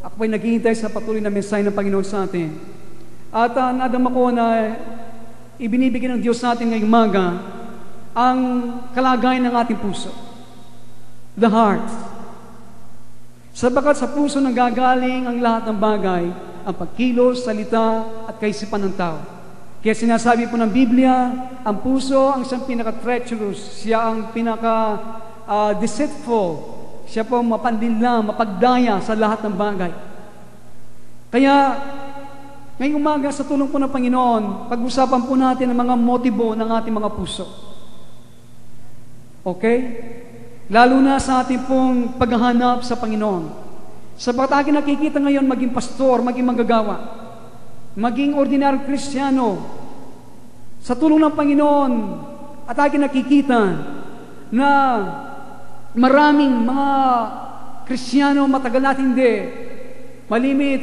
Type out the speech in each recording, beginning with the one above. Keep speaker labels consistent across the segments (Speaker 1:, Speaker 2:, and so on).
Speaker 1: Ako po'y naghihintay sa patuloy na mensahe ng Panginoon sa atin. At nadama ko na ibinibigay ng Diyos sa atin ngayong umaga ang kalagayan ng ating puso. The heart. Sabagat sa puso nanggagaling ang lahat ng bagay, ang pagkilos, salita, at kaisipan ng tao. Kaya sinasabi po ng Biblia, ang puso ang siyang pinaka-treacherous, siya ang pinaka-deceitful, siya po mapandila, mapagdaya sa lahat ng bagay. Kaya, ngayong umaga sa tulong po ng Panginoon, pag-usapan po natin ang mga motibo ng ating mga puso. Okay? Lalo na sa ating pong paghahanap sa Panginoon. Sapagat aking nakikita ngayon maging pastor, maging manggagawa, maging ordinaryong Kristiyano, sa tulong ng Panginoon, at aking nakikita na maraming mga Kristiyano matagal natin hindi, malimit,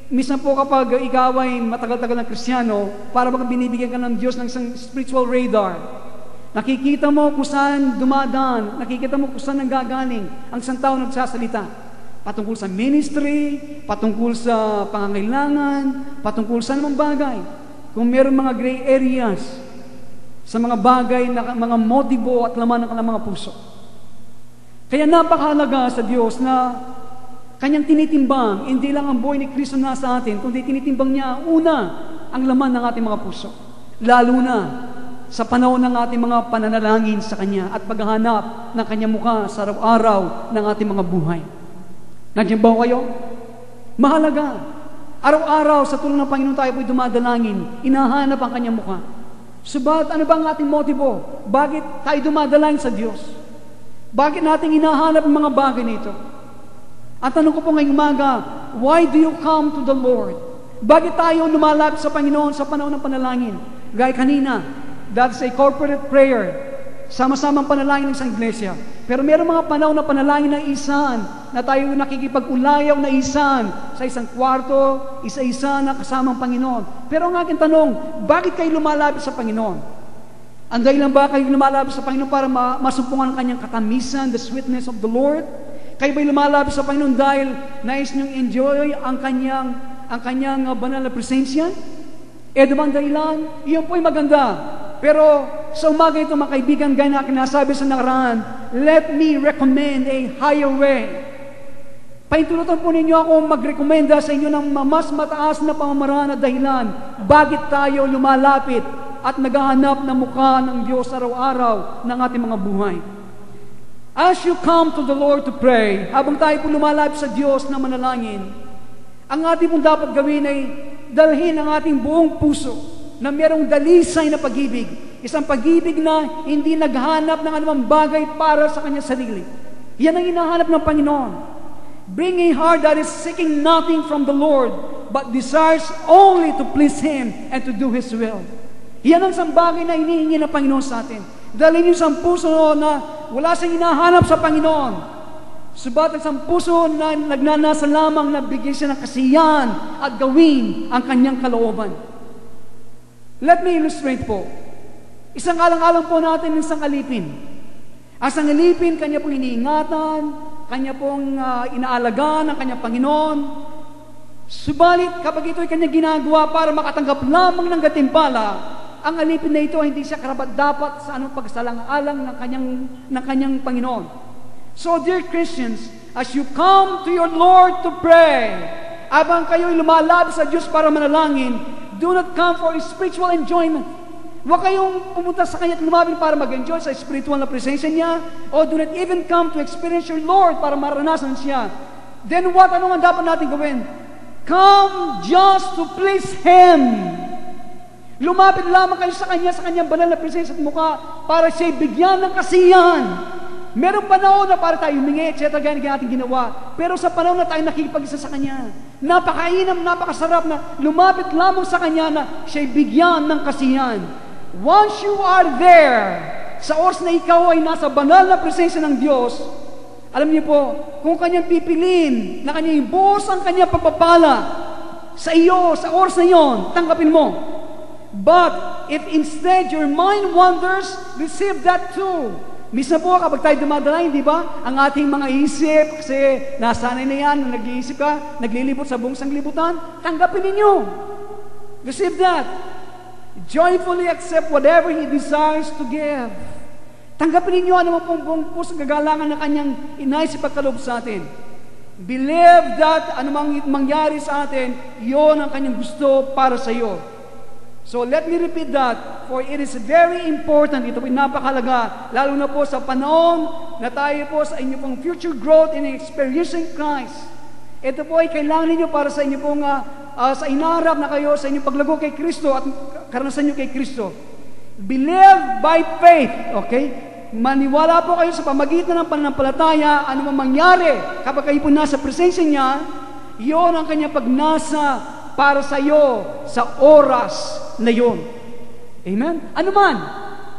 Speaker 1: minsan po kapag ikaw ay matagal-tagal ng Kristiyano, para bang binibigyan ka ng Diyos ng isang spiritual radar. Nakikita mo kung saan dumadaan, nakikita mo kung saan nanggagaling ang isang tao nagsasalita. Patungkol sa ministry, patungkol sa pangangailangan, patungkol sa anumang bagay. Kung meron mga gray areas sa mga bagay na mga motibo at laman ng mga puso. Kaya napakahalaga sa Diyos na Kanyang tinitimbang, hindi lang ang buhay ni Kristo na sa atin, kundi tinitimbang niya una ang laman ng ating mga puso. Lalo na sa panahon ng ating mga pananalangin sa Kanya at paghahanap ng Kanyang mukha sa araw-araw ng ating mga buhay. Nandiyan ba kayo? Mahalaga. Araw-araw sa tulong ng Panginoon tayo po'y dumadalangin, inahanap ang Kanyang mukha. Subalit ano ba ang ating motibo? Bakit tayo dumadalangin sa Diyos? Bakit natin inahanap ang mga bagay nito? At tanong ko po ngayong umaga, why do you come to the Lord? Bakit tayo lumalapit sa Panginoon sa panahon ng panalangin? Gaya kanina, that's a corporate prayer. Sama-samang panalangin ng isang iglesia. Pero meron mga panahon na panalangin na isaan, na tayo nakikipag-ulayaw na isaan sa isang kwarto, isa-isa na kasamang Panginoon. Pero ang aking tanong, bakit kayo lumalapit sa Panginoon? Ang dahilan ba kayo lumalapit sa Panginoon para masumpungan ang kanyang katamisan, the sweetness of the Lord? Kayo ba'y lumalapit sa Panginoon dahil nais niyong enjoy ang kanyang banal na presensya? Diba ang dahilan? Iyon po'y maganda. Pero sa umaga ito, mga kaibigan, gaya na kinasabi sa nakaraan, let me recommend a higher way. Paintulutan po ninyo ako magrekomenda sa inyo ng mas mataas na pamamaraan at dahilan. Bakit tayo lumalapit at naghahanap ng mukha ng Diyos araw-araw ng ating mga buhay? As you come to the Lord to pray, habang tayo po lumalapit sa Diyos na manalangin, ang ating pong dapat gawin ay dalhin ang ating buong puso na merong dalisay na pag-ibig. Isang pag-ibig na hindi naghanap ng anumang bagay para sa kanyang sarili. Yan ang hinahanap ng Panginoon. Bring a heart that is seeking nothing from the Lord, but desires only to please Him and to do His will. Yan ang isang bagay na hinihingi ng Panginoon sa atin. Dalhin yung isang puso na wala siyang hinahanap sa Panginoon. Subalit isang puso na nagnanasa lamang na bigyan siya ng kasiyahan at gawin ang kanyang kalooban. Let me illustrate po. Isang alang-alang po natin ng isang alipin. Ang isang alipin, kanya pong iniingatan, kanya pong inaalagaan ng kanyang Panginoon. Subalit, kapag ito'y kanya ginagawa para makatanggap lamang ng gatimpala, ang alipin na ito hindi siya karapat-dapat sa anong pagsalang-alang ng kanyang Panginoon. So, dear Christians, as you come to your Lord to pray, abang kayo'y lumalapit sa Diyos para manalangin, do not come for spiritual enjoyment. Huwag kayong pumunta sa Kanya at lumapit para mag-enjoy sa spiritual na presensya niya, o do not even come to experience your Lord para maranasan siya. Then what? Ano nga dapat natin gawin? Come just to please Him. Lumapit lamang kayo sa Kanya, sa Kanyang banal na presensya at mukha para siya'y bigyan ng kasiyahan. Merong panahon na para tayo humingi, etc. Gaya na ating ginawa. Pero sa panahon na tayo nakikipag-isa sa Kanya, napakainam, napakasarap na lumapit lamang sa Kanya na siya'y bigyan ng kasiyahan. Once you are there, sa oras na ikaw ay nasa banal na presensya ng Diyos, alam niyo po, kung Kanyang pipiliin na Kanyang ibuhos ang Kanyang pagpapala sa iyo, sa oras na yon, tanggapin mo. But if instead your mind wanders, receive that too. Minsan po, kapag tayo dumadalain, di ba? Ang ating mga isip, kasi nasanay na yan, nag-iisip ka, naglilibot sa buong sanglibutan, tanggapin ninyo. Receive that. Joyfully accept whatever He desires to give. Tanggapin ninyo ano pong buong pusong kagalangan na Kanyang inais ipagkaloob sa atin. Believe that anumang mangyari sa atin, yon ang Kanyang gusto para sa iyo. So let me repeat that, for it is very important, ito po napakalaga, lalo na po sa panahon na tayo po sa inyo pong future growth in experiencing Christ. Ito po ay kailangan ninyo para sa inyo pong sa inarap na kayo, sa inyong paglago kay Kristo at karanasan nyo kay Kristo. Believe by faith, okay? Maniwala po kayo sa pamagitan ng pananampalataya, ano man mangyari kapag kayo po nasa presensya niya, iyon ang kanyang pagnasa para sa iyo sa oras na yon. Amen? Ano man,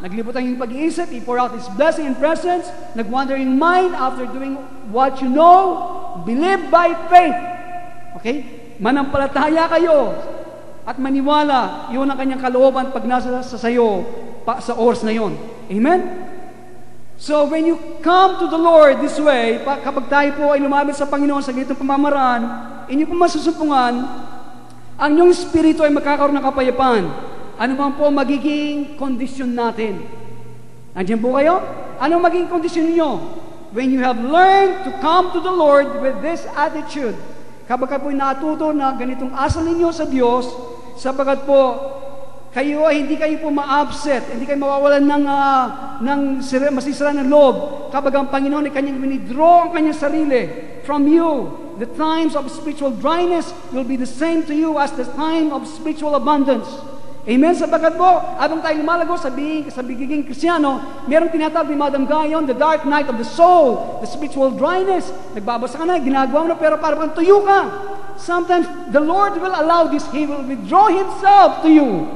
Speaker 1: naglibot ang iyong pag-iisip, i-pour out His blessing and presence, nag-wandering mind after doing what you know, believe by faith. Okay? Manampalataya kayo at maniwala, yun ang kanyang kalooban pag nasa sa sayo sa oras na yon. Amen? So, when you come to the Lord this way, kapag tayo po ay lumapit sa Panginoon sa ganitong pamamaraan, inyo po masusupungan, ang inyong spirito ay magkakaroon ng kapayapaan. Ano bang po magiging kondisyon natin? Nandiyan po kayo? Ano magiging kondisyon niyo? When you have learned to come to the Lord with this attitude, kapag kayo po natuto na ganitong asal ninyo sa Diyos, sapagat po, kayo ay hindi kayo po ma-upset, hindi kayo mawawalan ng masisira ng loob, kapag ang Panginoon ay kanyang winidraw ang kanyang sarili from you. The times of spiritual dryness will be the same to you as the time of spiritual abundance. Amen? Sabagat po, habang tayo lumalago sa bigiging Kristyano, merong tinatawag ni Madam Gayon, the dark night of the soul, the spiritual dryness. Nagbabasa ka na, ginagawa mo na, pero parang tuyo ka. Sometimes, the Lord will allow this. He will withdraw Himself to you.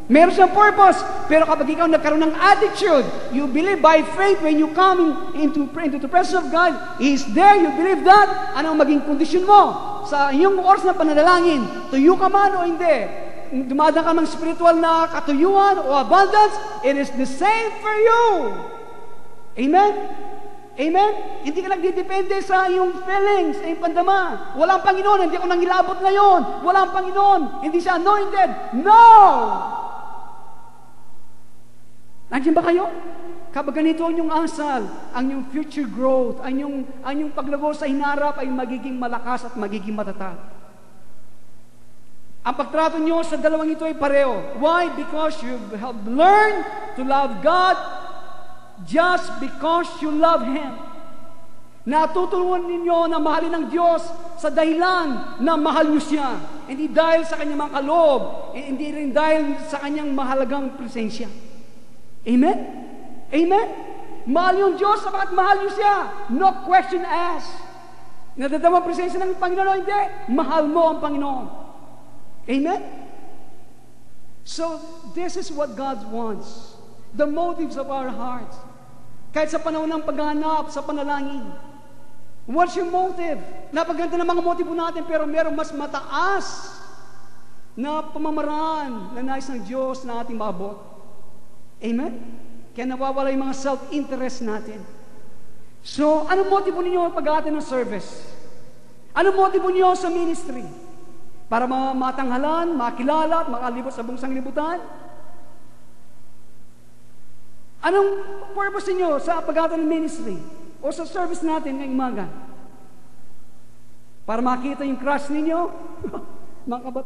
Speaker 1: Meron siyang purpose, pero kapag ikaw nagkaroon ng attitude, you believe by faith when you come into the presence of God, He is there, you believe that, ano ang maging kondisyon mo sa iyong oras na pananalangin, tuyo ka man o hindi, dumadaan ka ng spiritual na katuyuan o abundance, it is the same for you. Amen? Amen? Hindi ka nagdidepende sa iyong feelings, sa iyong pandama. Walang Panginoon, hindi ako nangilabot ngayon. Walang Panginoon, hindi siya anointed. No! Nandiyan ba kayo? Kapag ganito ang inyong asal, ang inyong future growth, ang inyong paglago sa hinarap ay magiging malakas at magiging matatag. Ang pagtrato nyo sa dalawang ito ay pareho. Why? Because you have learned to love God just because you love Him. Natutulungan ninyo na mahalin ng Diyos sa dahilan na mahal nyo siya. Hindi dahil sa kanyang mga kaloob, hindi rin dahil sa kanyang mahalagang presensya. Amen? Amen? Mahal yung Diyos sapagat mahal nyo siya. No question asked. Nadadama ang presensya ng Panginoon o hindi? Mahal mo ang Panginoon. Amen? So, this is what God wants. The motives of our hearts. Kahit sa panahon ng paghahanap, sa panalangin. What's your motive? Napaganda ng mga motibo natin, pero merong mas mataas na pamamaraan na nais ng Diyos na ating maabot. Amen? Kaya nawawala yung mga self-interest natin. So, anong motibo ninyo pag-aatin ng service? Anong motibo niyo sa ministry? Para matanghalan, makilala, at makalibot sa buong sanglibutan? Anong purpose niyo sa pag-aatin ng ministry? O sa service natin ngayong umaga? Para makita yung crush ninyo? Mga kabat...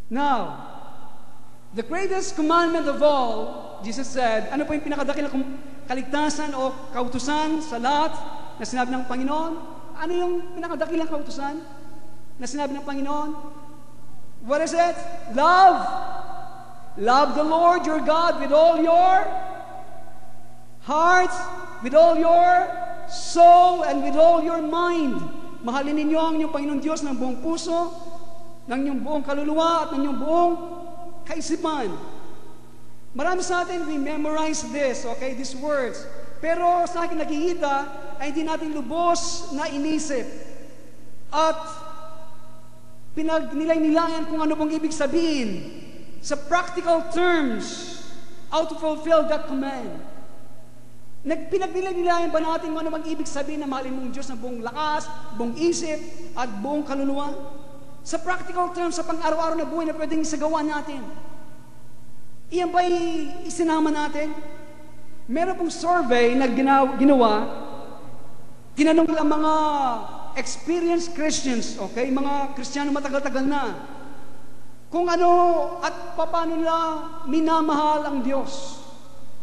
Speaker 1: Now, the greatest commandment of all, Jesus said, ano po yung pinakadakilang kaligtasan o kautusan sa lahat na sinabi ng Panginoon? Ano yung pinakadakilang kautusan na sinabi ng Panginoon? What is it? Love. Love the Lord your God with all your heart, with all your soul, and with all your mind. Mahalin ninyo ang inyong Panginoon Diyos ng buong puso, ng inyong buong kaluluwa, at ng inyong buong kaisipan. Marami sa atin, we memorize this, okay, these words. Pero sa akin nakikita, ay hindi natin lubos na inisip. At pinagnilay-nilayan kung ano pong ibig sabihin sa practical terms, how to fulfill that command. Pinagnilayan ba natin kung ano mag-ibig sabihin na mahalin mong Diyos ng buong lakas, buong isip, at buong kaluluwa? Sa practical terms, sa pang-araw-araw na buhay na pwedeng isagawa natin. Iyan ba isinama natin? Meron pong survey na ginawa, tinanong nila mga experienced Christians, okay, mga Kristiyano matagal-tagal na, kung ano at paano nila minamahal ang Diyos.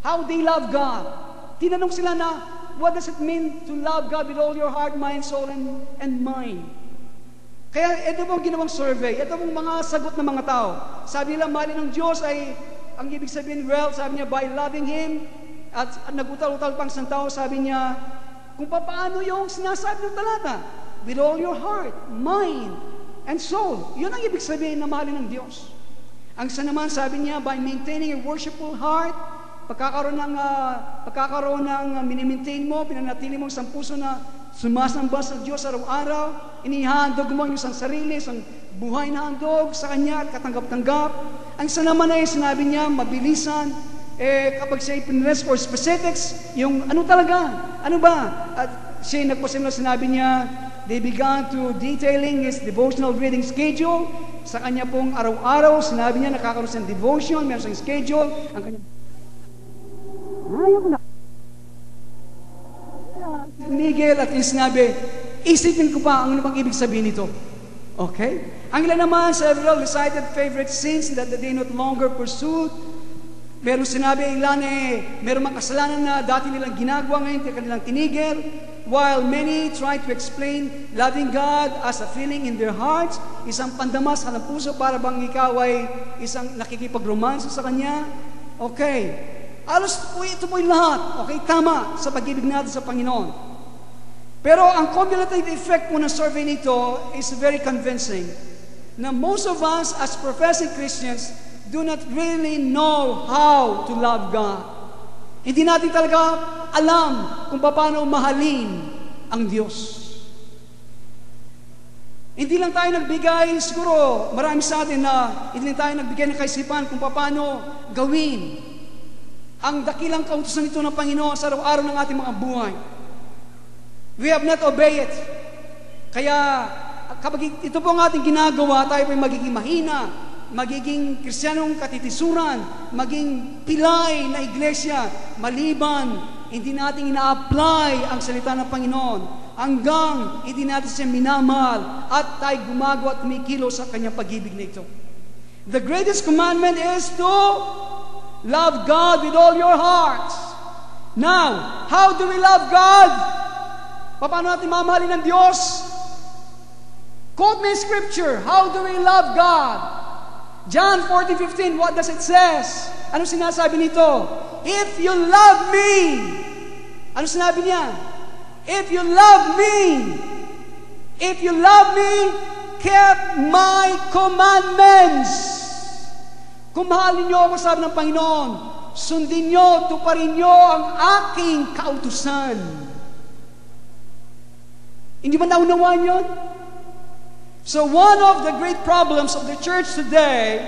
Speaker 1: How they love God. Tinanong sila na, what does it mean to love God with all your heart, mind, soul, and mind? Kaya ito pong ginawang survey, ito pong mga sagot ng mga tao. Sabi nila, mahalin ng Diyos ay, ang ibig sabihin, well, sabi niya, by loving Him, at nagutal-utal pang isang tao, sabi niya, kung paano yung sinasabi ng talata, with all your heart, mind, and soul. Yun ang ibig sabihin na mahalin ng Diyos. Ang isa naman, sabi niya, by maintaining a worshipful heart, pagkakaroon ng minimaintain mo, pinanatili mo isang puso na sumasamba sa Diyos araw-araw, inihandog mo yung isang sarili, isang buhay na handog sa Kanya at katanggap-tanggap. Ang isa naman ay sinabi niya, mabilisan, kapag siya pinrest for specifics, yung ano talaga, ano ba? At siya nagpasimula, sinabi niya, they began to detailing his devotional reading schedule. Sa kanya pong araw-araw, sinabi niya, nakakaroon siyang devotion, meron siyang schedule, ang kanya Miguel at yung sinabi, isipin ko pa ang ano bang ibig sabihin nito. Okay? Ang ilan naman, several recited favorite sins that they not longer pursued. Meron sinabi, ilan meron mga kasalanan na dati nilang ginagawa ngayon, kanilang tinigil. While many try to explain loving God as a feeling in their hearts, isang pandamas sa puso para bang ikaw ay isang nakikipag-romansa sa Kanya. Okay. Alos ito po'y lahat. Okay, tama sa pag-ibig natin sa Panginoon. Pero ang cumulative effect po ng survey nito is very convincing. Na most of us as professing Christians do not really know how to love God. Hindi natin talaga alam kung paano mahalin ang Diyos. Hindi lang tayo nagbigay, siguro marami sa atin na hindi lang tayo nagbigay ng kaisipan kung paano gawin ang dakilang kautusan nito ng Panginoon sa araw-araw ng ating mga buhay. We have not obeyed it. Kaya kapag ito po ang ating ginagawa, tayo po magiging mahina, magiging Kristiyanong katitisuran, maging pilay na iglesia, maliban, hindi natin ina-apply ang salita ng Panginoon hanggang hindi natin siya minamahal at tayo gumagawa at kumikilo sa kanyang pag-ibig na ito. The greatest commandment is to love God with all your heart. Now, how do we love God? Paano natin mamahalin ng Diyos? Quote me scripture. How do we love God? John 14:15, what does it says? Ano sinasabi nito? If you love me. Ano sinabi niya? If you love me, keep my commandments. Kung mahalin niyo ako, sabi ng Panginoon, sundin niyo, tuparin niyo ang aking kautusan. Hindi ba naunawaan yun? So one of the great problems of the church today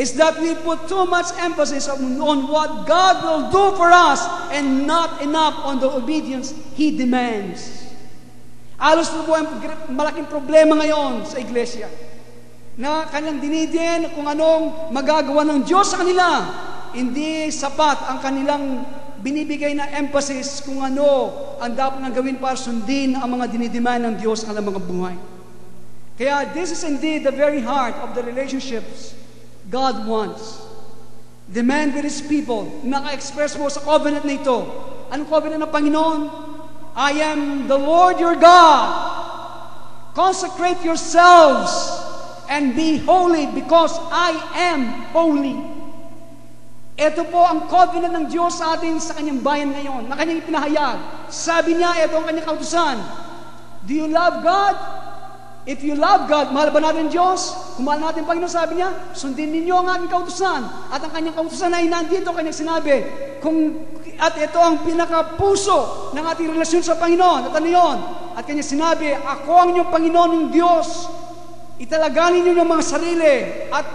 Speaker 1: is that we put too much emphasis on what God will do for us and not enough on the obedience He demands. Alos na po ang malaking problema ngayon sa iglesia, na kanilang dinidin kung anong magagawa ng Diyos sa kanila. Hindi sapat ang kanilang binibigay na emphasis kung ano ang dapat nang gawin para sundin ang mga dinidiman ng Diyos sa kanilang mga buhay. Kaya this is indeed the very heart of the relationships God wants. The man with His people, naka-express mo sa covenant na ito. Anong covenant ng Panginoon? I am the Lord your God. Consecrate yourselves and be holy because I am holy. Ito po ang covenant ng Diyos sa atin sa kanyang bayan ngayon, na kanyang ipinahayag. Sabi niya, ito ang kanyang kautusan. Do you love God? If you love God, mahal ba natin Diyos? Kung mahal natin Panginoon, sabi niya, sundin ninyo ang aking kautusan. At ang kanyang kautusan ay nandito, kanyang sinabi, at ito ang pinakapuso ng ating relasyon sa Panginoon. At ano yun? At kanyang sinabi, ako ang inyong Panginoon ng Diyos. Italaganin niyo ng mga sarili at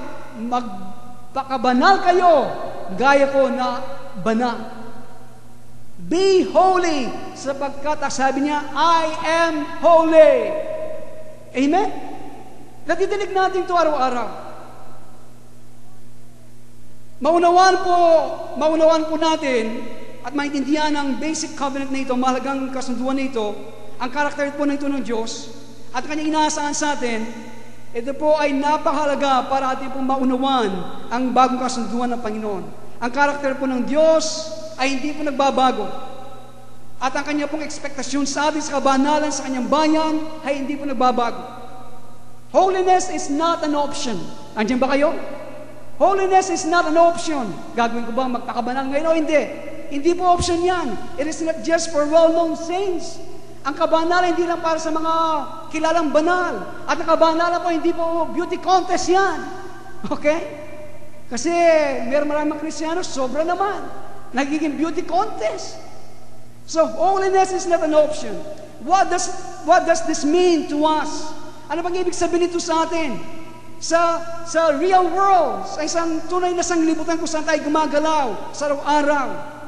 Speaker 1: Pakabanal kayo, gaya ko na banal. Be holy, sapagkat sabi niya, I am holy. Amen? Nadidinig natin ito araw-araw. Maunawaan po natin at maintindihan ang basic covenant na ito, mahalagang kasunduan na ito, ang karakter po na ito ng Diyos, at kanyang inaasahan sa atin. Ito po ay napakahalaga para atin po maunawaan ang bagong kasunduan ng Panginoon. Ang karakter po ng Diyos ay hindi po nagbabago. At ang kanya pong ekspektasyon sa atin sa kabanalan sa kanyang bayan ay hindi po nagbabago. Holiness is not an option. Andiyan ba kayo? Holiness is not an option. Gagawin ko ba magpakabanal ngayon o hindi? Hindi po option yan. It is not just for well-known saints. Ang kabanalan hindi lang para sa mga kilalang banal. At ang kabanalan po hindi po beauty contest yan. Okay? Kasi maraming Kristiyano, sobra naman. Nagiging beauty contest. So holiness is not an option. What does this mean to us? Ano bang ibig sabihin nito sa atin? Sa real world, sa isang tunay na sanglibutan kung saan tayo gumagalaw sa araw-araw.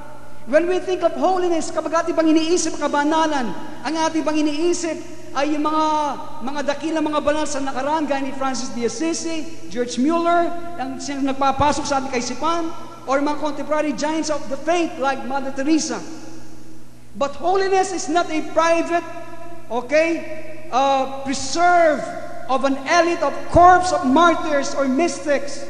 Speaker 1: When we think of holiness, kapag ating bang iniisip kabanalan, ang ating bang iniisip ay yung mga dakilang mga banal sa nakaraan, gaya ni Francis de Assisi, George Mueller, ang siyang nagpapasok sa ating kaisipan, or mga contemporary giants of the faith like Mother Teresa. But holiness is not a private, preserve of an elite of corps of martyrs or mystics.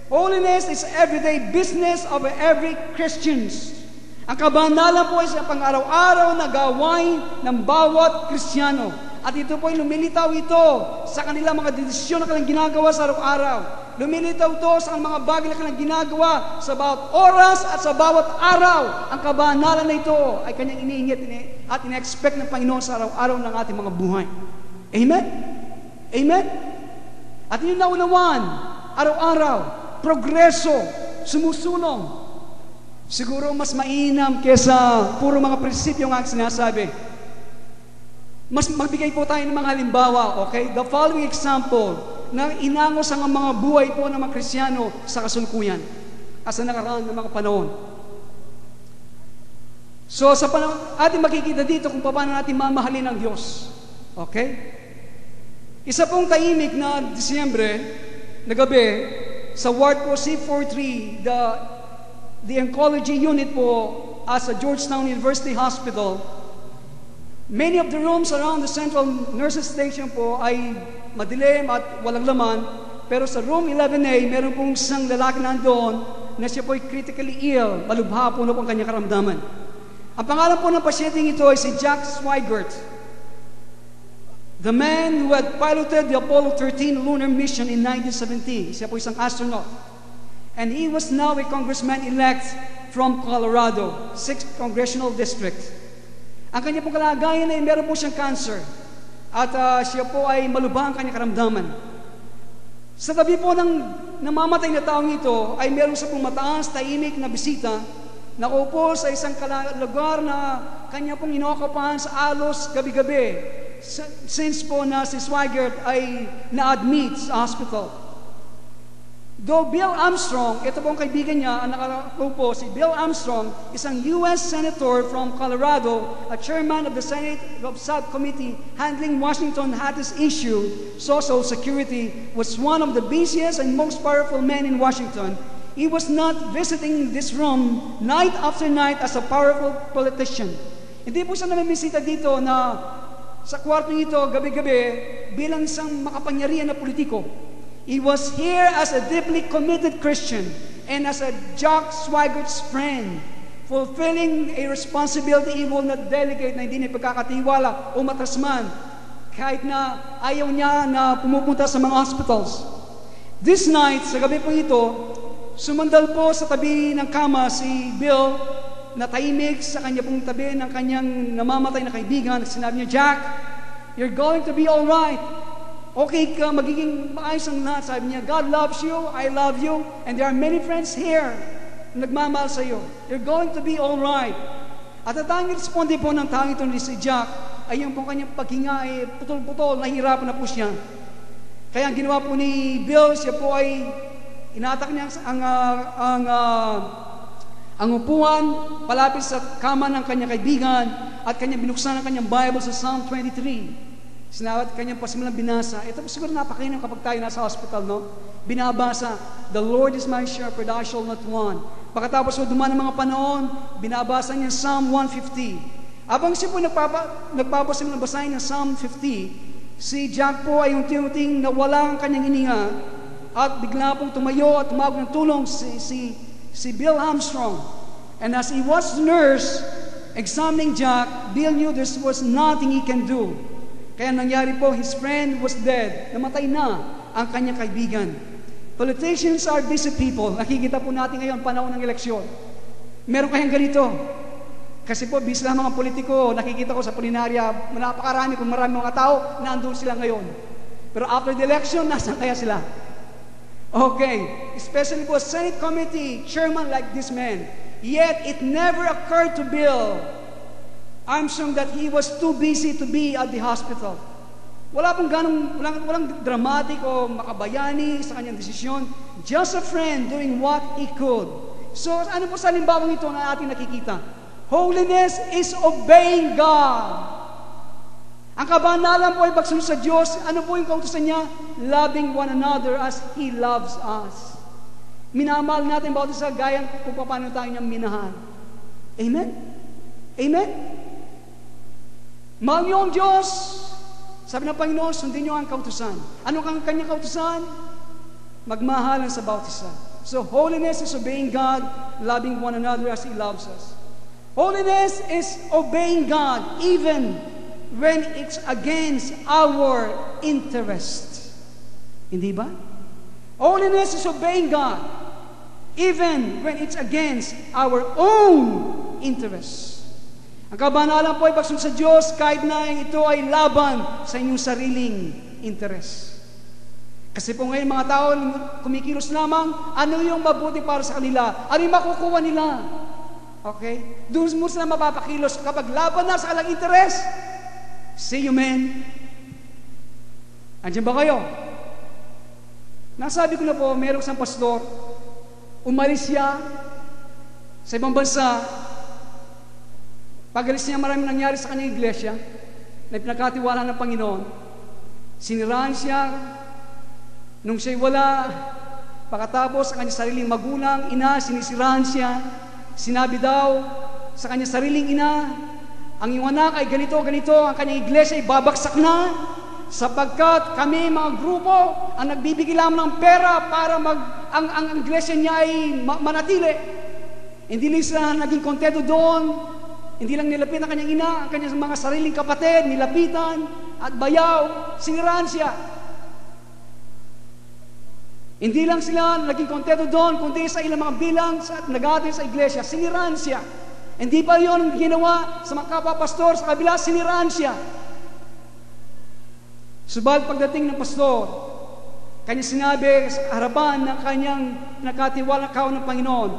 Speaker 1: Holiness is everyday business of every Christians. Ang kabanalan po ay sa pang-araw-araw na gawain ng bawat Kristiyano. At ito po ay lumilitaw ito sa kanilang mga desisyon na kanilang ginagawa sa araw-araw. Lumilitaw ito sa mga bagay na kanilang ginagawa sa bawat oras at sa bawat araw. Ang kabanalan na ito ay kanyang iniingit at ina-expect ng Panginoon sa araw-araw ng ating mga buhay. Amen? Amen? At yun naunawaan, araw-araw, progreso, sumusulong. Siguro mas mainam kesa puro mga prinsipyo nga sinasabi. Mas magbigay po tayo ng mga halimbawa, okay? The following example na inangos ang mga buhay po ng mga Kristiyano sa kasalukuyan at sa nakaraan ng mga panahon. So sa panahon, ating makikita dito kung paano natin mamahalin ang Diyos. Okay? Isa pong tahimik na Disyembre na gabi sa Ward po C43, the oncology unit po sa Georgetown University Hospital, many of the rooms around the central nurses station po ay madilim at walang laman, pero sa room 11A, meron pong isang lalaki nandoon na siya po ay critically ill, malubha po na po ang kanyang karamdaman. Ang pangalan po ng pasyenteng ito ay si Jack Swigert, the man who had piloted the Apollo 13 lunar mission in 1970. Siya po isang astronaut. And he was now a congressman-elect from Colorado, 6th Congressional District. Ang kanya pong kalagayan ay meron po siyang cancer. At siya po ay malubha ang kanyang karamdaman. Sa tabi po ng namamatay na taong ito, ay meron sa pong mataas, tahimik na bisita, nakaupo sa isang lugar na kanya pong inokupahan sa alos gabi-gabi. Since po na si Swigert ay na-admit sa hospital. Though Bill Armstrong, ito pong kaibigan niya, ang nakaupo, si Bill Armstrong, isang U.S. Senator from Colorado, a chairman of the Senate Subcommittee handling Washington hottest issue, Social Security, was one of the busiest and most powerful men in Washington. He was not visiting this room night after night as a powerful politician. Hindi po siya namimisita dito na sa kwarto ito gabi-gabi bilang isang makapangyarihan na politiko. He was here as a deeply committed Christian and as a Jack Swigert's friend, fulfilling a responsibility he will not delegate na hindi niya pagkakatiwala o matasman kahit na ayaw niya na pumupunta sa mga hospitals. This night, sa gabi po ito, sumandal po sa tabi ng kama si Bill na tahimik sa kanya pong tabi ng kanyang namamatay na kaibigan. Sinabi niya, Jack, you're going to be all right. Okay ka, magiging maayos ang lahat. Sabi niya, God loves you, I love you, and there are many friends here na nagmamahal sa iyo. You're going to be all right. At ang tanging responde po ng taong ito ni si Jack ay yung pong kanyang paghinga ay putol-putol, nahihirapan na po siya. Kaya ang ginawa po ni Bill, siya po ay inatak niya ang upuan palapit sa kama ng kanyang kaibigan at kanyang binuksan ang kanyang Bible sa Psalm 23. Sinawat kanyang pasimulang binasa. Ito siguro napakainam kapag tayo nasa hospital, no? Binabasa, "The Lord is my shepherd, I shall not want." Pagkatapos dumaan ng mga panahon, binabasa niya Psalm 150. Habang siya po nagpapasimulang basahin ng Psalm 50, si Jack po ay unti-unting nawala ang kanyang hininga at bigla pong tumayo at tumawag ng tulong si Bill Armstrong. And as he was the nurse examining Jack, Bill knew there was nothing he can do. Kaya nangyari po, his friend was dead. Namatay na ang kanyang kaibigan. Politicians are busy people. Nakikita po natin ngayon, panahon ng eleksyon. Meron kayang ganito. Kasi po, busy lang mga politiko. Nakikita ko sa Pulinarya, napakarami kung marami mga tao, nandun sila ngayon. Pero after the election, nasan kaya sila? Okay. Especially po, Senate Committee, chairman like this man. Yet, it never occurred to Bill Armstrong that he was too busy to be at the hospital. Walang dramatic o makabayani sa kanyang desisyon. Just a friend doing what he could. So, ano po sa halimbawang ito na ating nakikita? Holiness is obeying God. Ang kabanalan po ay pagsunod sa Diyos. Ano po yung kautusan niya? Loving one another as He loves us. Minamahal natin bawat isa gayang kung paano tayo niyang minahal. Amen? Amen? Mahal niyo ang Diyos. Sabi ng Panginoon, sundin niyo ang kautusan. Ano ang kanyang kautusan? Magmahalan sa bawat isa. So, holiness is obeying God, loving one another as He loves us. Holiness is obeying God even when it's against our interest. Hindi ba? Holiness is obeying God even when it's against our own interest. Ang kabanalan po ay pagsunod sa Diyos kahit na ito ay laban sa inyong sariling interes. Kasi po ngayon mga tao kumikilos lamang, ano yung mabuti para sa kanila? Ano yung makukuha nila? Okay? Doon mo sila mapapakilos kapag laban na sa kanilang interes. See you, men. Andiyan ba kayo? Nasabi ko na po, mayroong isang pastor, umalis siya sa ibang bansa. Pag-alis niya, maraming nangyari sa kanyang iglesia na pinakatiwala ng Panginoon. Siniraan siya nung siya'y wala. Pagkatapos, ang kanyang sariling magulang, ina, sinisiraan siya. Sinabi daw sa kanyang sariling ina, ang iyong anak ay ganito, ang kanyang iglesia ay babaksak na sapagkat kami, mga grupo, ang nagbibigay lamang ng pera para ang iglesia niya ay manatili. Hindi lang sila naging kontento doon. Hindi lang nilapit ang kanyang ina, ang kanyang mga sariling kapatid, nilapitan at bayaw, siniraan siya. Hindi lang sila naging kontento doon, kundi sa ilang mga bilang at nag-aatin sa iglesia, siniraan siya. Hindi pa yun ginawa sa mga kapapastor, sa kabila, siniraan siya. Subalit pagdating ng pastor, kanya sinabi sa harapan ng kanyang nakatiwalang kao ng Panginoon,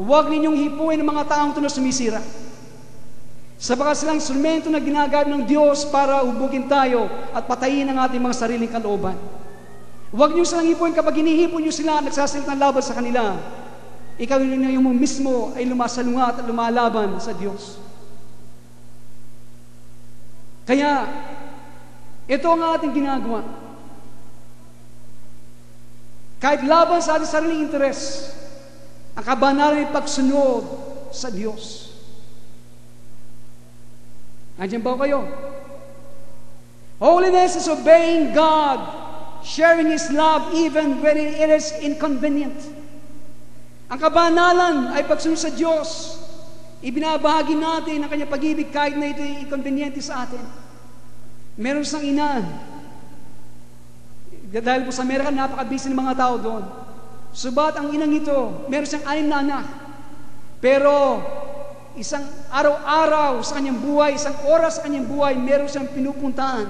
Speaker 1: huwag ninyong hipuin ng mga taong ito na sumisira. Sabagat silang instrumento na ginagamit ng Diyos para hubugin tayo at patayin ang ating mga sariling kalooban. Huwag niyo silang hipuin kapag hinihipon niyo sila at nagsasalita ng laban sa kanila. Ikaw yung mismo ay lumasalungat at lumalaban sa Diyos. Kaya, ito ang ating ginagawa. Kahit laban sa ating sariling interes, ang kabanalan ay pagsunod sa Diyos. Nandiyan ba kayo? Holiness is obeying God, sharing His love even when it is inconvenient. Ang kabanalan ay pagsunod sa Diyos. Ibinabahagi natin ang kanyang pag-ibig kahit na ito ay inconveniente sa atin. Meron isang ina. Dahil po sa Amerika, napaka-busy ng mga tao doon. Subat ang inang ito, meron siyang 6 na anak. Pero isang araw-araw sa kanyang buhay, isang oras sa kanyang buhay, meron siyang pinupuntahan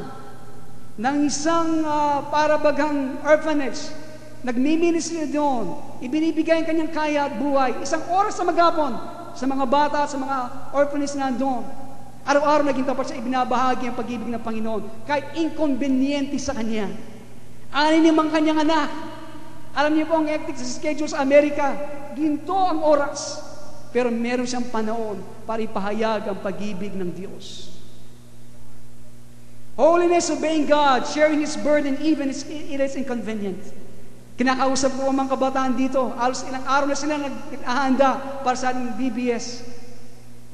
Speaker 1: ng isang parabagang orphanage. Nagmiminisyo doon. Ibinibigay ang kanyang kaya at buhay. Isang oras sa maghapon sa mga bata, sa mga orphanage na doon. Araw-araw naging tapat siya, ibinabahagi ang pag-ibig ng Panginoon. Kahit inconveniente sa kanya. 6 namang kanyang anak. Alam niyo po ang hectic sa schedule sa Amerika, ginto ang oras. Pero meron siyang panahon para ipahayag ang pag-ibig ng Diyos. Holiness, obeying God, sharing His burden even if it is inconvenient. Kinakausap ko ang mga kabataan dito. Alos ilang araw na sila naghahanda para sa ating BBS.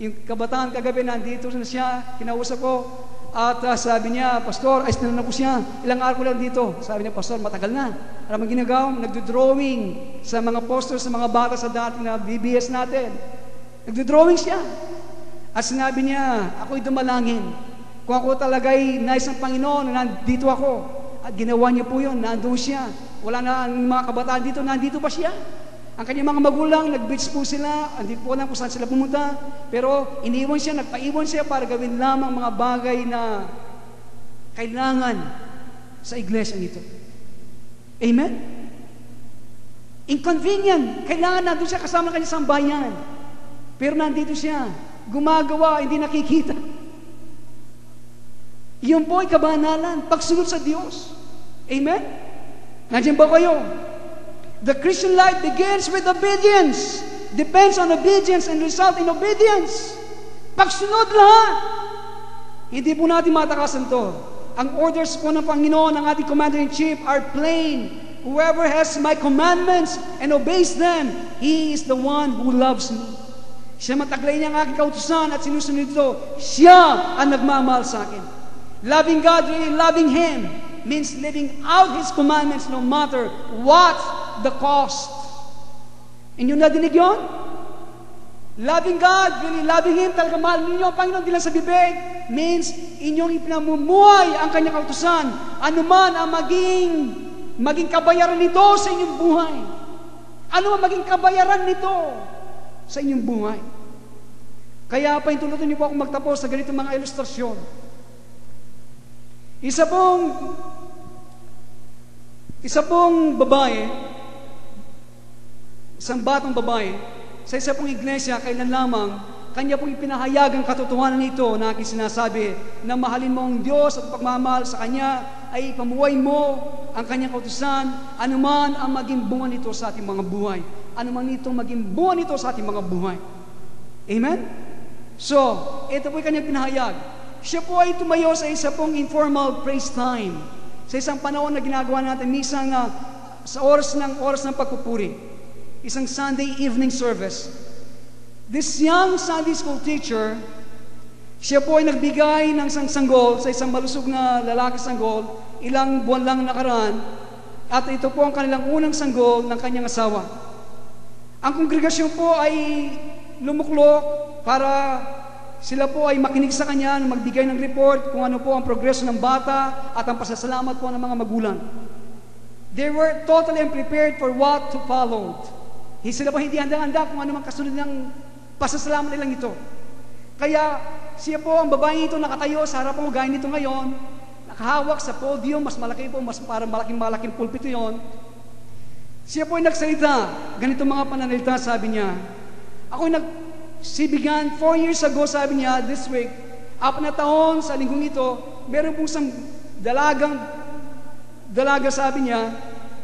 Speaker 1: Yung kabataan kagabi nandito na siya, kinausap ko. At sabi niya, Pastor, ayos na po siya. Ilang araw ko lang dito. Sabi niya, Pastor, matagal na. Alam ang ginagawa, nagdo-drawing sa mga posters sa mga bata sa dating na BBS natin. Nagdo-drawing siya. At sinabi niya, ako'y dumalangin. Kung ako talaga'y nais ng Panginoon, nandito ako. At ginawa niya po yun, nandun siya. Wala na ang mga kabataan dito, nandito pa siya. Ang kanyang mga magulang, nag-beach po sila, hindi po alam kung saan sila pumunta, pero iniwan siya, nagpaiwan siya para gawin lamang mga bagay na kailangan sa iglesia nito. Amen? Inconvenient, kailangan nandun siya kasama ng kanyang sambayan. Pero nandito siya, gumagawa, hindi nakikita. Iyon po ay kabanalan, pagsunod sa Diyos. Amen? Nandiyan ba kayo? The Christian life begins with obedience. Depends on obedience and result in obedience. Pagsunod lahat. Hindi po natin matakasan to. Ang orders po ng Panginoon, ng ating Commander-in-Chief are plain. Whoever has my commandments and obeys them, he is the one who loves me. Siya mataglay niya ang aking kautusan at sinusunod ito. Siya ang nagmamahal sa akin. Loving God, really loving Him, means living out His commandments no matter what the cost. Inyong nadinig yun? Loving God, really loving Him, talaga mahal ninyo ang Panginoon, di lang sa bibig, means inyong ipinamumuhay ang kanyang kautusan. Ano man ang maging kabayaran nito sa inyong buhay. Ano man maging kabayaran nito sa inyong buhay. Kaya paintulutan niyo po akong magtapos sa ganitong mga ilustrasyon. Isa pong babae, isang batang babae, sa isa pong iglesia, kailan lamang, kanya pong ipinahayag ang katotohanan nito na aking sinasabi, na mahalin mo ang Diyos at pagmamahal sa Kanya, ay pamuhay mo ang Kanyang kautusan, anuman ang maging bunga nito sa ating mga buhay. Anuman itong maging bunga nito sa ating mga buhay. Amen? So, ito po yung kanyang pinahayag. Siya po ay tumayo sa isa pong informal praise time. Sa isang panahon na ginagawa natin, minsan sa oras ng pagpupuri. Isang Sunday evening service. This young Sunday school teacher, siya po ay nagbigay ng isang sanggol sa isang malusog na lalaki sanggol, ilang buwan lang nakaraan, at ito po ang kanilang unang sanggol ng kanyang asawa. Ang kongregasyon po ay lumuklok para sila po ay makinig sa kanya, magbigay ng report kung ano po ang progreso ng bata at ang pasasalamat po ng mga magulang. They were totally unprepared for what to follow. Sila po hindi handa-handa kung ano mang kasunod ng pasasalamat nilang ito. Kaya siya po, ang babae ito nakatayo sa harap ng gaya nito ngayon, nakahawak sa podium, mas malaki po, mas parang malaking pulpito yon. Siya po ay nagsalita, ganito mga pananalita, sabi niya, she began 4 years ago, sabi niya, this week, 4 na taon sa linggong ito, meron pong isang dalaga, sabi niya,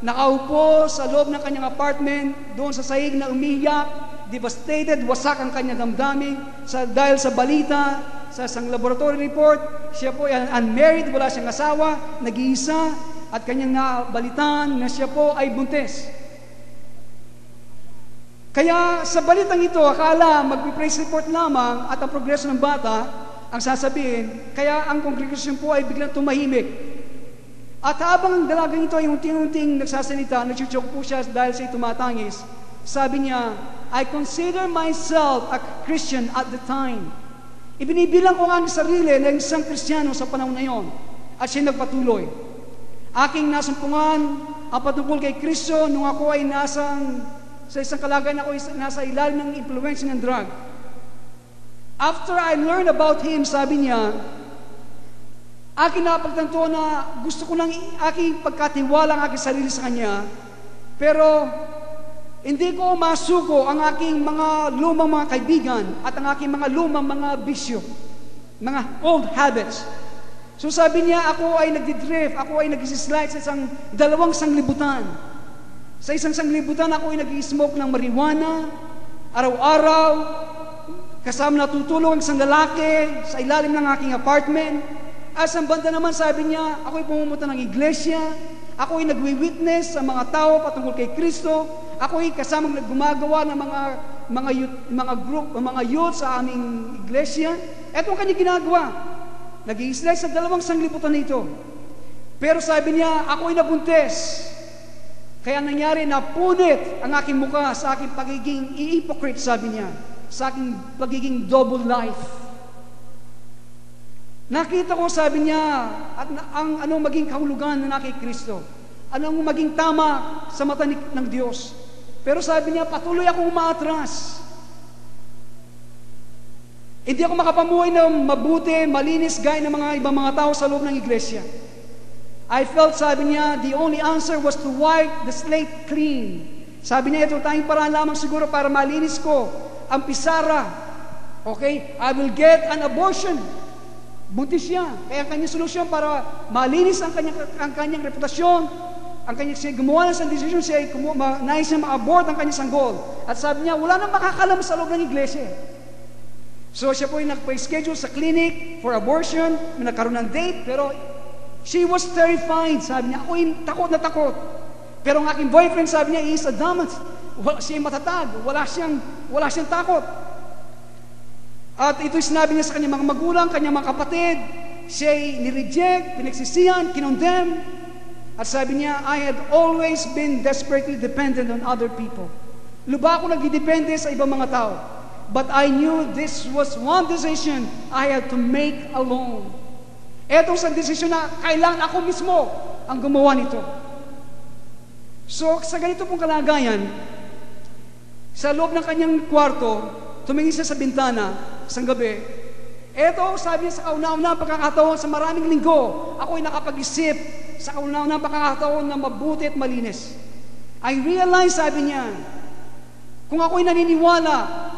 Speaker 1: nakaupo sa loob ng kanyang apartment, doon sa sahig na umiyak, devastated, wasak ang kanyang damdamin, dahil sa balita, sa isang laboratory report, siya po ay unmarried, wala siyang asawa, nag-iisa, at kanyang nabalitaan na siya po ay buntis. Kaya sa balitang ito, akala magpi-praise report lamang at ang progreso ng bata ang sasabihin, kaya ang kongregasyon po ay biglang tumahimik. At habang ang dalagang ito ay unti-unting nagsasalita, nagchuchok po siya dahil siya tumatangis, sabi niya, I consider myself a Christian at the time. Ibinibilang ko ang sarili na isang Kristiyano sa panahon na yon. At siya nagpatuloy. Aking nasumpungan ang patungkol kay Kristo nung ako ay sa isang kalagayan ako nasa ilalim ng impluwensya ng drug. After I learned about him, sabi niya, aking napagtanto na gusto ko lang aking pagkatiwala ang aking sarili sa kanya, pero hindi ko masuko ang aking mga lumang mga kaibigan at ang aking mga lumang mga bisyo, mga old habits. So sabi niya, ako ay nagdidrift, ako ay nag-slide sa 2 sanglibutan. Sa isang sanglibutan, ako ay nag-i-smoke ng marijuana, araw-araw, kasama natutulog ang isang lalaki sa ilalim ng aking apartment. At sa banda naman, sabi niya, ako ay pumunta ng iglesia, ako ay nagwi-witness sa mga tao patungkol kay Kristo, ako ay kasamang gumagawa ng mga youth sa aming iglesia. Ito ang kanyang ginagawa. Nag-i-slay sa 2 sanglibutan na ito. Pero sabi niya, ako ay nabuntis. Kaya nangyari, napunit ang aking mukha sa aking pagiging hypocrite, sabi niya, sa aking pagiging double life. Nakita ko, sabi niya, at anong maging kahulugan na kay Kristo. Anong maging tama sa mata ng Diyos. Pero sabi niya, patuloy akong umaatras. Hindi ako makapamuhay ng mabuti, malinis, gaya ng mga ibang mga tao sa loob ng iglesia. I felt, sabi niya, the only answer was to wipe the slate clean. Sabi niya, ito tayong paraan lamang siguro para malinis ko ang pisara. Okay? I will get an abortion. Buntis siya. Kaya ang kanyang solusyon para malinis ang kanyang reputasyon, ang kanyang gumawa ng isang desisyon, siya ay nais niya ma-abort ang kanyang sanggol. At sabi niya, wala nang makakalam sa loob ng iglesia. So siya po ay nagpa-schedule sa clinic for abortion, may nagkaroon ng date, pero she was terrified. Sabi niya, ako ay takot na takot. Pero ang aking boyfriend, sabi niya, is adamant. Siya ay matatag. Wala siyang takot. At ito'y sinabi niya sa kanyang mga magulang, kanyang mga kapatid. Siya ay nireject, pinagsisihan, kinondemn. At sabi niya, I had always been desperately dependent on other people. Luba ako nagdidepende sa ibang mga tao. But I knew this was one decision I had to make alone. Etong sa desisyon na kailangan ako mismo ang gumawa nito. So, sa ganito pong kalagayan, sa loob ng kanyang kwarto, tumingin siya sa bintana, isang gabi. Eto, sabi niya, sa kauna-unang pagkakataon sa maraming linggo, ako ay nakapag-isip sa kauna-unang pagkakataon na mabuti at malinis. I realized, sabi niya, kung ako ay naniniwala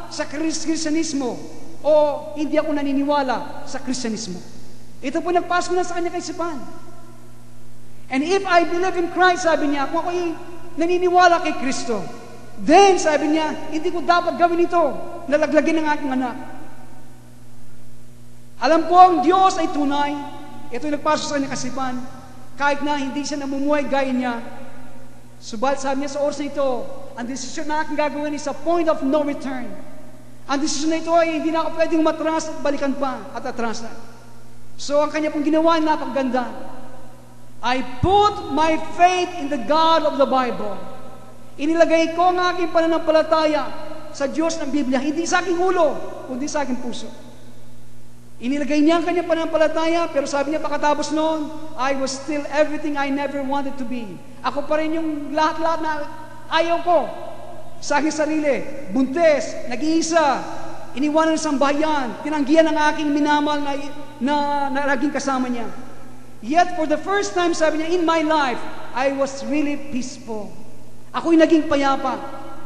Speaker 1: sa Kristyanismo o hindi ako naniniwala sa Kristyanismo. Ito po nagpasok na sa kanya kaisipan. And if I believe in Christ, sabi niya, kung ako ay naniniwala kay Kristo, then, sabi niya, hindi ko dapat gawin ito, nalaglagin ng aking anak. Alam po, ang Diyos ay tunay. Ito ay nagpasok sa kanya kaisipan. Kahit na hindi siya namumuhay gaya niya, subalit sabi niya sa oras na ito, ang desisyon na aking gagawin is a point of no return. Ang desisyon na ito ay hindi na ako pwedeng matras at balikan pa at atrasan. So ang kanya pong ginawa, napakaganda. I put my faith in the God of the Bible. Inilagay ko ang aking pananampalataya sa Diyos ng Biblia, hindi sa aking ulo, kundi sa aking puso. Inilagay niya ang kanyang pananampalataya, pero sabi niya pagkatapos noon, I was still everything I never wanted to be. Ako pa rin yung lahat-lahat na ayaw ko sa aking sarili. Buntes, nag-iisa, iniwanan ng sambahayan, tinanggihan ng aking minamahal na naging kasama niya. Yet for the first time, sabi niya, in my life, I was really peaceful. Ako'y naging payapa.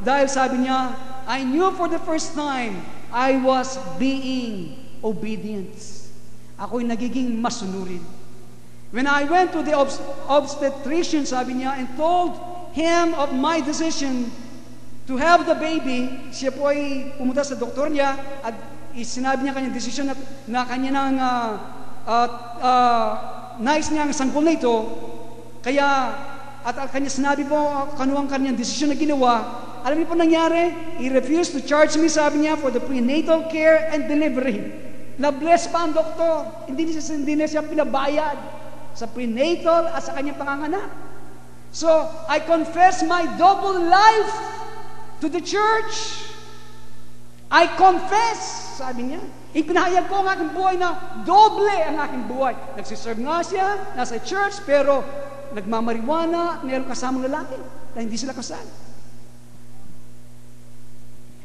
Speaker 1: Dahil sabi niya, I knew for the first time, I was being obedient. Ako'y nagiging masunurin. When I went to the obstetrician, sabi niya, and told him of my decision to have the baby, siya po ay pumunta sa doktor niya at sinabi niya kanyang desisyon na kanya nang nais niya ang sanggol na ito. Kaya, at kanya sinabi po kano ang kanyang desisyon na ginawa. Alam niyo po nangyari? He refused to charge me, sabi niya, for the prenatal care and delivery. Na-bless pa ang doktor. Hindi na siya pinabayad sa prenatal at sa kanyang panganganak. So, I confess my double life to the church. I confess, sabi niya. Ipinahayag ko ang aking buhay na doble ang aking buhay. Nagsiserve nga siya, nasa church, pero nagmamariwana, mayroong kasamang lalaki na hindi sila kasal.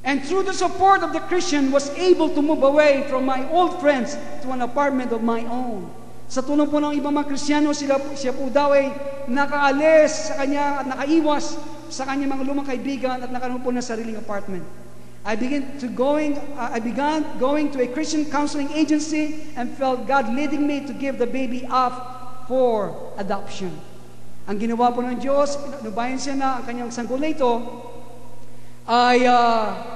Speaker 1: And through the support of the Christian, was able to move away from my old friends to an apartment of my own. Sa tulong po ng ibang mga Kristiyano, siya po daw ay nakaalis sa kanya at nakaiwas sa kanya mga lumang kaibigan at nakaroon po ng sariling apartment. I began going to a Christian counseling agency and felt God leading me to give the baby up for adoption. Ang ginawa po ng Diyos, pinubayan siya na ang kanyang sanggol na ito ay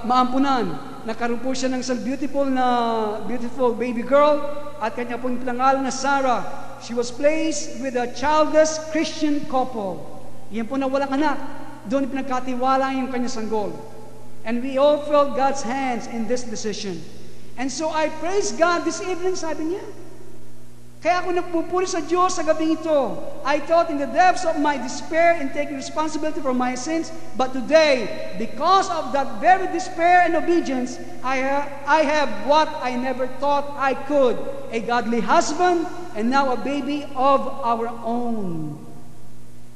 Speaker 1: maampunan. Nagkaroon po siya ng isang beautiful baby girl at kanya pong pinangalan na Sarah. She was placed with a childless Christian couple. Yan po na walang anak. Doon pinagkatiwala yung kanyang sanggol. And we all felt God's hands in this decision. And so I praise God this evening, sabi niya. Kaya ako nagpupuri sa Diyos sa gabing ito. I thought in the depths of my despair in taking responsibility for my sins, but today, because of that very despair and obedience, I have what I never thought I could, a godly husband, and now a baby of our own.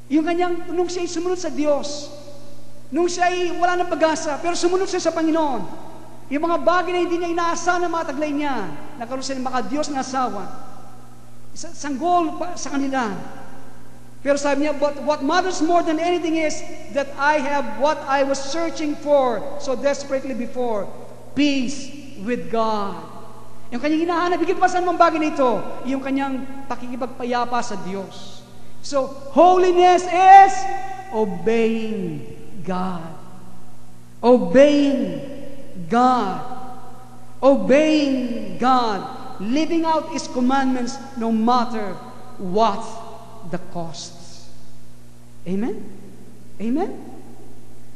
Speaker 1: Yung kanyang, nung siya'y sumunod sa Diyos, nung siya'y wala ng pag-asa, pero sumunod siya sa Panginoon, yung mga bagay na hindi niya inaasahan na mataglay niya, nagkaroon siya ng maka-Diyos na asawa, sanggol sa kanila. Pero sabi niya, but what matters more than anything is that I have what I was searching for so desperately before, peace with God. Yung kanyang hinahanap, higit pa sa anumang bagay na ito, yung kanyang pakikipagpayapa sa Diyos. So, holiness is obeying God. Obeying God. Obeying God. Living out His commandments no matter what the costs. Amen? Amen?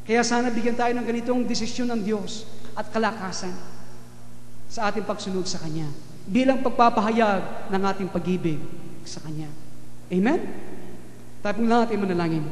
Speaker 1: Kaya sana bigyan tayo ng ganitong desisyon ng Diyos at kalakasan sa ating pagsunod sa Kanya bilang pagpapahayag ng ating pag-ibig sa Kanya. Amen? Tayo pong lahat ay manalangin.